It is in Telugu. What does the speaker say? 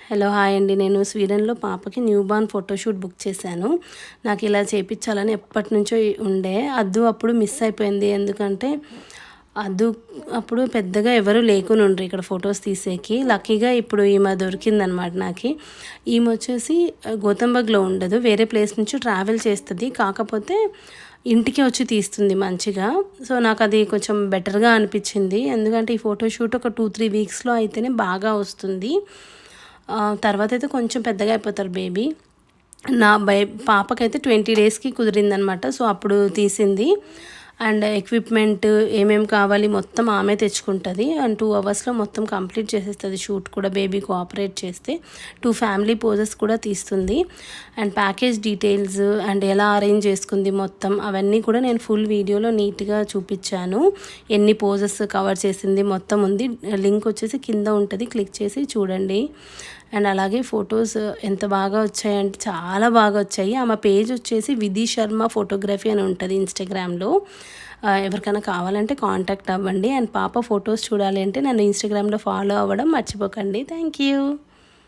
హలో హాయ్ అండి. నేను స్వీడన్లో పాపకి న్యూ బార్న్ ఫోటోషూట్ బుక్ చేశాను. నాకు ఇలా చేయించాలని ఎప్పటి నుంచో ఉండే. అద్దు అప్పుడు మిస్ అయిపోయింది. ఎందుకంటే అద్దు అప్పుడు పెద్దగా ఎవరు లేకుని ఉండ్రు ఇక్కడ ఫొటోస్ తీసేకి. లక్కీగా ఇప్పుడు ఈమె దొరికిందనమాట నాకు. ఈమె వచ్చేసి గోతంబర్గ్లో ఉండదు, వేరే ప్లేస్ నుంచి ట్రావెల్ చేస్తుంది. కాకపోతే ఇంటికి వచ్చి తీస్తుంది మంచిగా. సో నాకు అది కొంచెం బెటర్గా అనిపించింది. ఎందుకంటే ఈ ఫోటోషూట్ ఒక 2-3 వీక్స్లో అయితేనే బాగా వస్తుంది. తర్వాత అయితే కొంచెం పెద్దగా అయిపోతారు బేబీ. నా పాపకైతే 20 డేస్కి కుదిరిందనమాట. సో అప్పుడు తీసింది. అండ్ ఎక్విప్మెంట్ ఏమేమి కావాలి మొత్తం ఆమె తెచ్చుకుంటుంది. అండ్ 2 అవర్స్లో మొత్తం కంప్లీట్ చేసేస్తుంది షూట్ కూడా, బేబీ కోఆపరేట్ చేస్తే. 2 ఫ్యామిలీ పోజెస్ కూడా తీస్తుంది. అండ్ ప్యాకేజ్ డీటెయిల్స్ అండ్ ఎలా అరేంజ్ చేసుకుంది మొత్తం అవన్నీ కూడా నేను ఫుల్ వీడియోలో నీట్గా చూపించాను. ఎన్ని పోజెస్ కవర్ చేసింది మొత్తం ఉంది. లింక్ వచ్చేసి కింద ఉంటుంది, క్లిక్ చేసి చూడండి. అండ్ అలాగే ఫొటోస్ ఎంత బాగా వచ్చాయంటే చాలా బాగా వచ్చాయి. ఆమె పేజ్ వచ్చేసి విధి శర్మ ఫోటోగ్రఫీ అని ఉంటుంది ఇన్స్టాగ్రామ్లో. ఎవరికైనా కావాలంటే కాంటాక్ట్ అవ్వండి. అండ్ పాప ఫొటోస్ చూడాలి అంటే నన్ను ఇన్స్టాగ్రామ్లో ఫాలో అవ్వడం మర్చిపోకండి. Thank you.